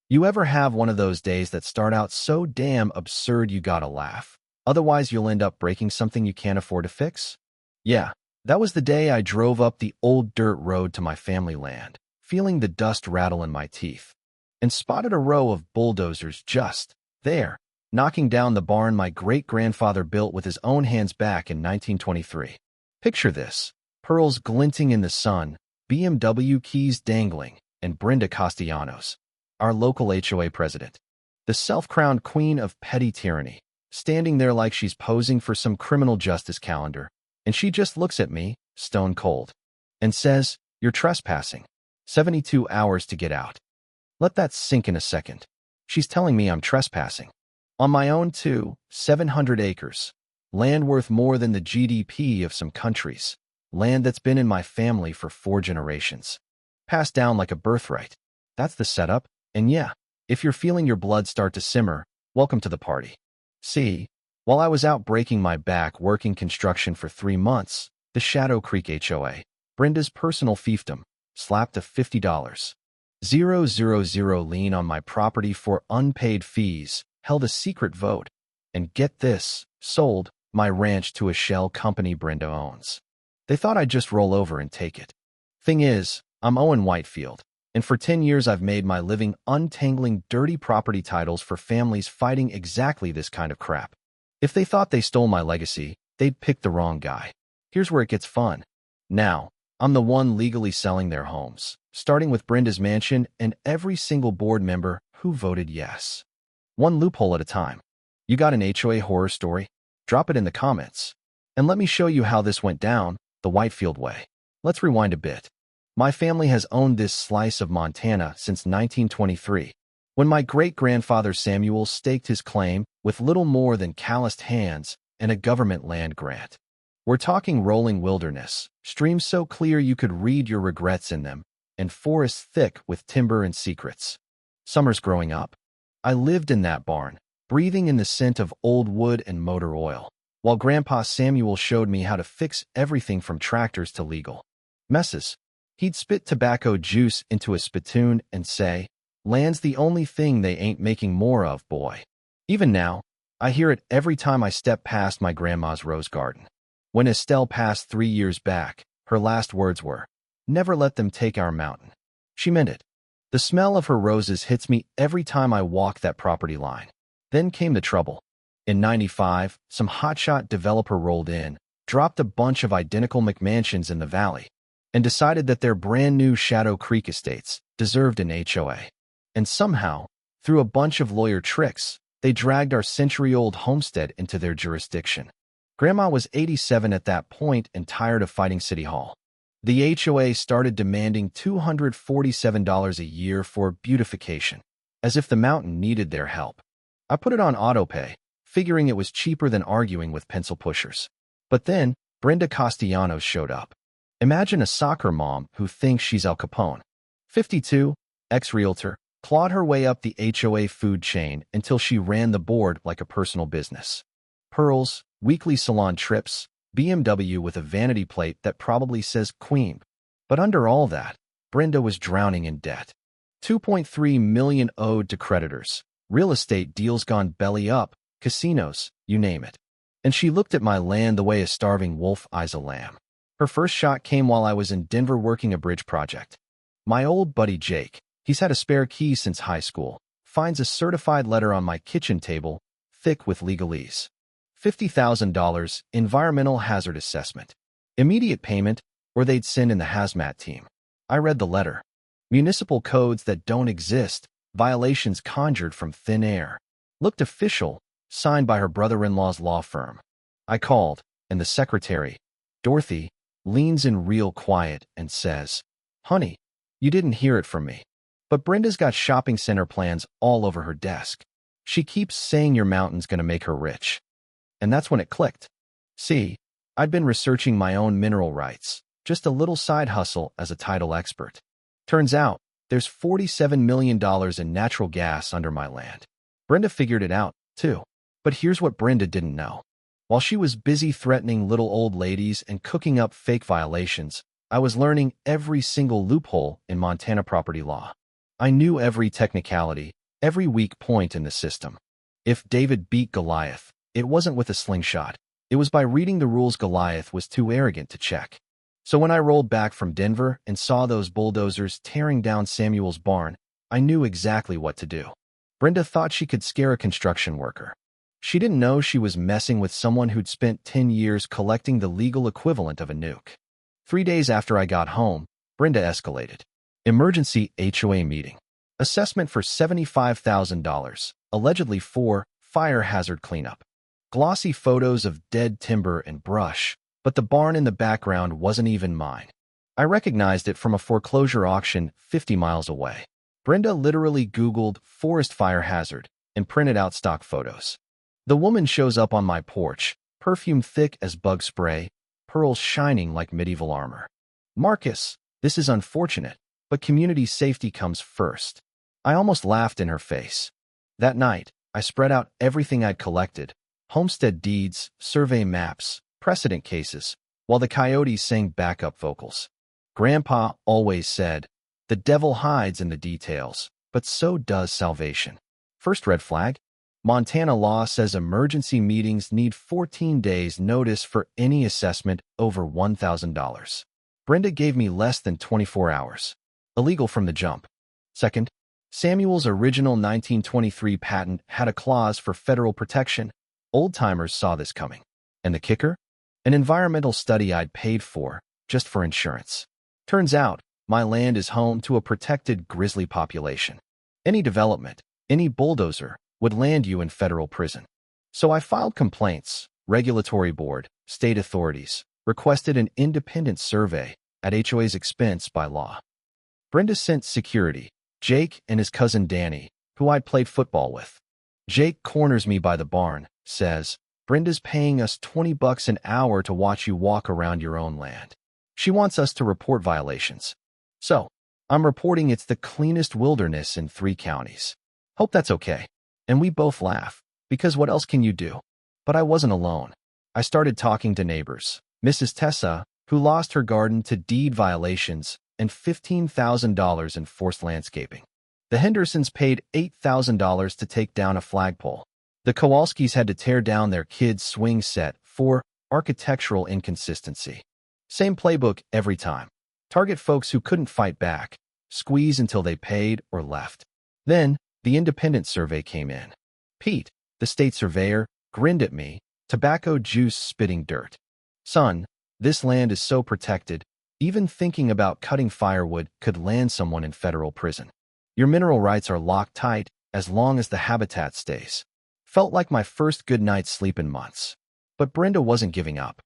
You ever have one of those days that start out so damn absurd you gotta laugh? Otherwise, you'll end up breaking something you can't afford to fix? Yeah, that was the day I drove up the old dirt road to my family land, feeling the dust rattle in my teeth, and spotted a row of bulldozers just there, knocking down the barn my great-grandfather built with his own hands back in 1923. Picture this: pearls glinting in the sun, BMW keys dangling, and Brenda Castellanos, our local HOA president, the self-crowned queen of petty tyranny, standing there like she's posing for some criminal justice calendar, and she just looks at me, stone cold, and says, "You're trespassing. 72 hours to get out." Let that sink in a second. She's telling me I'm trespassing. On my own 700 acres. Land worth more than the GDP of some countries. Land that's been in my family for 4 generations. Passed down like a birthright. That's the setup. And yeah, if you're feeling your blood start to simmer, welcome to the party. See, while I was out breaking my back working construction for 3 months, the Shadow Creek HOA, Brenda's personal fiefdom, slapped a $50,000 lien on my property for unpaid fees, held a secret vote, and get this, sold my ranch to a shell company Brenda owns. They thought I'd just roll over and take it. Thing is, I'm Owen Whitefield, and for 10 years I've made my living untangling dirty property titles for families fighting exactly this kind of crap. If they thought they stole my legacy, they'd pick the wrong guy. Here's where it gets fun. Now, I'm the one legally selling their homes, starting with Brenda's mansion and every single board member who voted yes. One loophole at a time. You got an HOA horror story? Drop it in the comments. And let me show you how this went down, the Whitefield way. Let's rewind a bit. My family has owned this slice of Montana since 1923, when my great-grandfather Samuel staked his claim with little more than calloused hands and a government land grant. We're talking rolling wilderness, streams so clear you could read your regrets in them, and forests thick with timber and secrets. Summers growing up, I lived in that barn, breathing in the scent of old wood and motor oil, while Grandpa Samuel showed me how to fix everything from tractors to legal messes. He'd spit tobacco juice into a spittoon and say, "Land's the only thing they ain't making more of, boy." Even now, I hear it every time I step past my grandma's rose garden. When Estelle passed 3 years back, her last words were, "Never let them take our mountain." She meant it. The smell of her roses hits me every time I walk that property line. Then came the trouble. In '95, some hotshot developer rolled in, dropped a bunch of identical McMansions in the valley, and decided that their brand-new Shadow Creek estates deserved an HOA. And somehow, through a bunch of lawyer tricks, they dragged our century-old homestead into their jurisdiction. Grandma was 87 at that point and tired of fighting City Hall. The HOA started demanding $247 a year for beautification, as if the mountain needed their help. I put it on autopay, figuring it was cheaper than arguing with pencil pushers. But then, Brenda Castellanos showed up. Imagine a soccer mom who thinks she's Al Capone. 52, ex-realtor, clawed her way up the HOA food chain until she ran the board like a personal business. Pearls, weekly salon trips, BMW with a vanity plate that probably says Queen. But under all that, Brenda was drowning in debt. $2.3 million owed to creditors, real estate deals gone belly up, casinos, you name it. And she looked at my land the way a starving wolf eyes a lamb. Her first shot came while I was in Denver working a bridge project. My old buddy Jake, he's had a spare key since high school, finds a certified letter on my kitchen table, thick with legalese. $50,000 environmental hazard assessment. Immediate payment, or they'd send in the hazmat team. I read the letter. Municipal codes that don't exist, violations conjured from thin air. Looked official, signed by her brother-in-law's law firm. I called, and the secretary, Dorothy, leans in real quiet and says, "Honey, you didn't hear it from me, but Brenda's got shopping center plans all over her desk. She keeps saying your mountain's gonna make her rich." And that's when it clicked. See, I'd been researching my own mineral rights, just a little side hustle as a title expert. Turns out, there's $47 million in natural gas under my land. Brenda figured it out, too. But here's what Brenda didn't know. While she was busy threatening little old ladies and cooking up fake violations, I was learning every single loophole in Montana property law. I knew every technicality, every weak point in the system. If David beat Goliath, it wasn't with a slingshot. It was by reading the rules Goliath was too arrogant to check. So when I rolled back from Denver and saw those bulldozers tearing down Samuel's barn, I knew exactly what to do. Brenda thought she could scare a construction worker. She didn't know she was messing with someone who'd spent 10 years collecting the legal equivalent of a nuke. 3 days after I got home, Brenda escalated. Emergency HOA meeting. Assessment for $75,000, allegedly for fire hazard cleanup. Glossy photos of dead timber and brush, but the barn in the background wasn't even mine. I recognized it from a foreclosure auction 50 miles away. Brenda literally Googled forest fire hazard and printed out stock photos. The woman shows up on my porch, perfume thick as bug spray, pearls shining like medieval armor. Marcus, this is unfortunate, but community safety comes first. I almost laughed in her face. That night, I spread out everything I'd collected, homestead deeds, survey maps, precedent cases, while the coyotes sang backup vocals. Grandpa always said, "The devil hides in the details, but so does salvation." First red flag. Montana law says emergency meetings need 14 days notice for any assessment over $1,000. Brenda gave me less than 24 hours. Illegal from the jump. Second, Samuel's original 1923 patent had a clause for federal protection. Old-timers saw this coming. And the kicker? An environmental study I'd paid for, just for insurance. Turns out, my land is home to a protected grizzly population. Any development, any bulldozer, would land you in federal prison. So I filed complaints, regulatory board, state authorities, requested an independent survey at HOA's expense by law. Brenda sent security, Jake and his cousin Danny, who I'd played football with. Jake corners me by the barn, says, "Brenda's paying us $20 an hour to watch you walk around your own land. She wants us to report violations." So, I'm reporting it's the cleanest wilderness in 3 counties. Hope that's okay. And we both laugh, because what else can you do? But I wasn't alone. I started talking to neighbors. Mrs. Tessa, who lost her garden to deed violations and $15,000 in forced landscaping. The Hendersons paid $8,000 to take down a flagpole. The Kowalskis had to tear down their kids' swing set for architectural inconsistency. Same playbook every time. Target folks who couldn't fight back, squeeze until they paid or left. Then, the independent survey came in. Pete, the state surveyor, grinned at me, tobacco juice spitting dirt. "Son, this land is so protected, even thinking about cutting firewood could land someone in federal prison. Your mineral rights are locked tight as long as the habitat stays." Felt like my first good night's sleep in months. But Brenda wasn't giving up.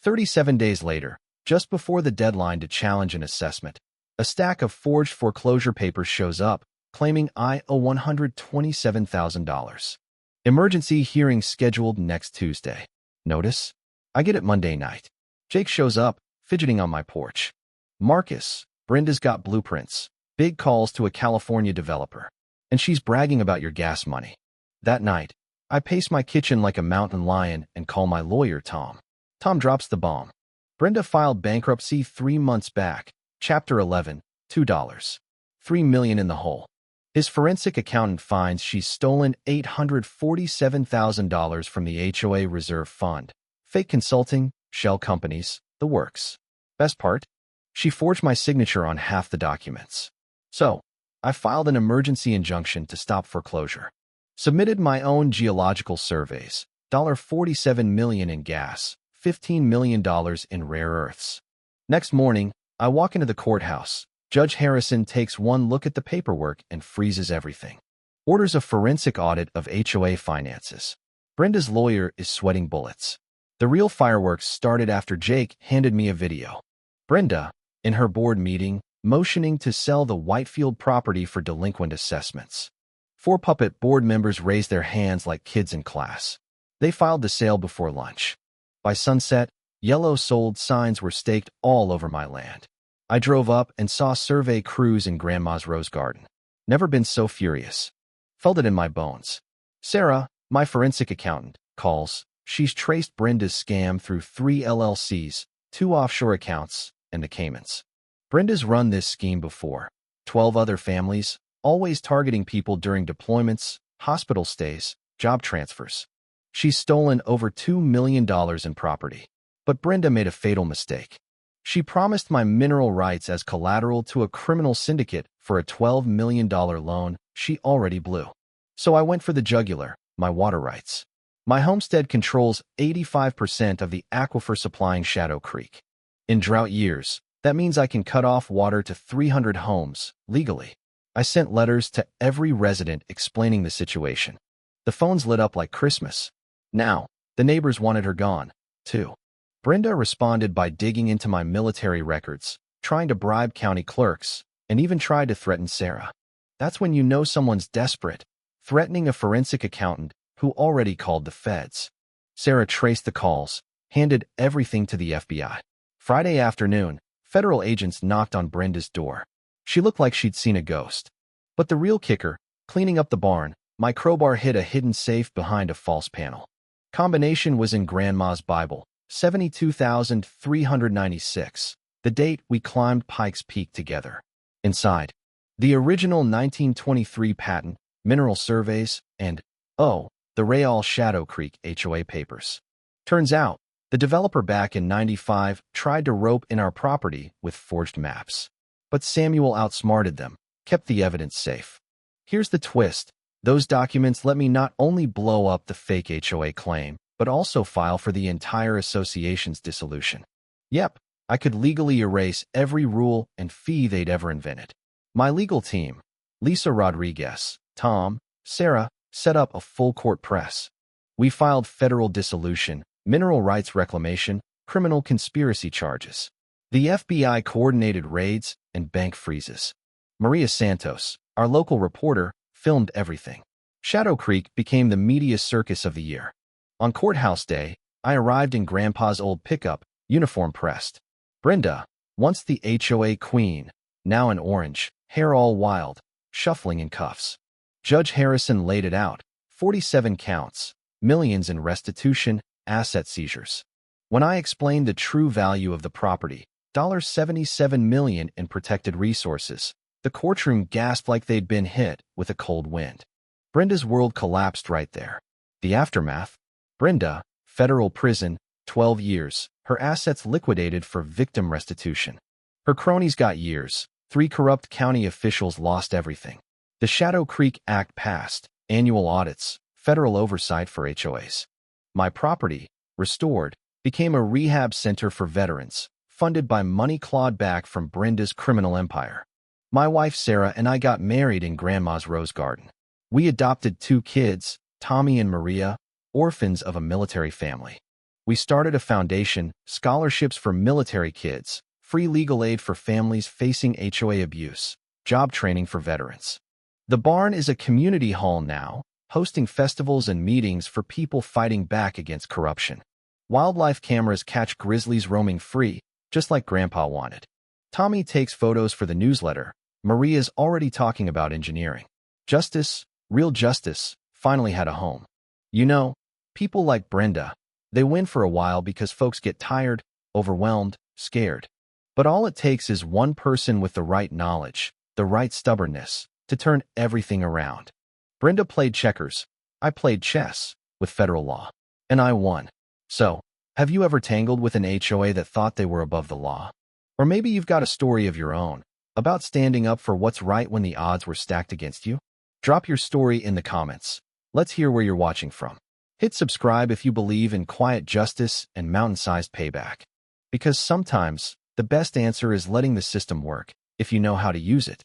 37 days later, just before the deadline to challenge an assessment, a stack of forged foreclosure papers shows up, claiming I owe $127,000. Emergency hearing scheduled next Tuesday. Notice? I get it Monday night. Jake shows up, fidgeting on my porch. "Marcus, Brenda's got blueprints, big calls to a California developer, and she's bragging about your gas money." That night, I pace my kitchen like a mountain lion and call my lawyer, Tom. Tom drops the bomb. Brenda filed bankruptcy 3 months back, Chapter 11, $2. $3 million in the hole. His forensic accountant finds she's stolen $847,000 from the HOA Reserve Fund. Fake consulting, shell companies, the works. Best part? She forged my signature on half the documents. So, I filed an emergency injunction to stop foreclosure. Submitted my own geological surveys, $47 million in gas, $15 million in rare earths. Next morning, I walk into the courthouse. Judge Harrison takes one look at the paperwork and freezes everything. Orders a forensic audit of HOA finances. Brenda's lawyer is sweating bullets. The real fireworks started after Jake handed me a video. Brenda, in her board meeting, motioning to sell the Whitefield property for delinquent assessments. 4 puppet board members raised their hands like kids in class. They filed the sale before lunch. By sunset, yellow sold signs were staked all over my land. I drove up and saw survey crews in Grandma's rose garden. Never been so furious. Felt it in my bones. Sarah, my forensic accountant, calls. She's traced Brenda's scam through 3 LLCs, 2 offshore accounts, and the Caymans. Brenda's run this scheme before. 12 other families, always targeting people during deployments, hospital stays, job transfers. She's stolen over $2 million in property. But Brenda made a fatal mistake. She promised my mineral rights as collateral to a criminal syndicate for a $12 million loan she already blew. So I went for the jugular, my water rights. My homestead controls 85% of the aquifer supplying Shadow Creek. In drought years, that means I can cut off water to 300 homes, legally. I sent letters to every resident explaining the situation. The phones lit up like Christmas. Now, the neighbors wanted her gone, too. Brenda responded by digging into my military records, trying to bribe county clerks, and even tried to threaten Sarah. That's when you know someone's desperate, threatening a forensic accountant who already called the feds. Sarah traced the calls, handed everything to the FBI. Friday afternoon, federal agents knocked on Brenda's door. She looked like she'd seen a ghost. But the real kicker, cleaning up the barn, my crowbar hit a hidden safe behind a false panel. Combination was in Grandma's Bible, 72,396, the date we climbed Pikes Peak together. Inside, the original 1923 patent, mineral surveys, and, the Real Shadow Creek HOA papers. Turns out, the developer back in '95 tried to rope in our property with forged maps. But Samuel outsmarted them, kept the evidence safe. Here's the twist. Those documents let me not only blow up the fake HOA claim, but also file for the entire association's dissolution. Yep, I could legally erase every rule and fee they'd ever invented. My legal team, Lisa Rodriguez, Tom, Sarah, set up a full-court press. We filed federal dissolution, mineral rights reclamation, criminal conspiracy charges. The FBI coordinated raids and bank freezes. Maria Santos, our local reporter, filmed everything. Shadow Creek became the media circus of the year. On courthouse day, I arrived in Grandpa's old pickup, uniform pressed. Brenda, once the HOA queen, now in orange, hair all wild, shuffling in cuffs. Judge Harrison laid it out, 47 counts, millions in restitution, asset seizures. When I explained the true value of the property, $77 million in protected resources, the courtroom gasped like they'd been hit with a cold wind. Brenda's world collapsed right there. The aftermath? Brenda, federal prison, 12 years, her assets liquidated for victim restitution. Her cronies got years, 3 corrupt county officials lost everything. The Shadow Creek Act passed, annual audits, federal oversight for HOAs. My property, restored, became a rehab center for veterans, funded by money clawed back from Brenda's criminal empire. My wife Sarah and I got married in Grandma's rose garden. We adopted 2 kids, Tommy and Maria, orphans of a military family. We started a foundation, scholarships for military kids, free legal aid for families facing HOA abuse, job training for veterans. The barn is a community hall now, hosting festivals and meetings for people fighting back against corruption. Wildlife cameras catch grizzlies roaming free, just like Grandpa wanted. Tommy takes photos for the newsletter. Maria's already talking about engineering. Justice, real justice, finally had a home. You know, people like Brenda, they win for a while because folks get tired, overwhelmed, scared. But all it takes is one person with the right knowledge, the right stubbornness, to turn everything around. Brenda played checkers. I played chess with federal law. And I won. So, have you ever tangled with an HOA that thought they were above the law? Or maybe you've got a story of your own, about standing up for what's right when the odds were stacked against you? Drop your story in the comments. Let's hear where you're watching from. Hit subscribe if you believe in quiet justice and mountain-sized payback. Because sometimes, the best answer is letting the system work, if you know how to use it.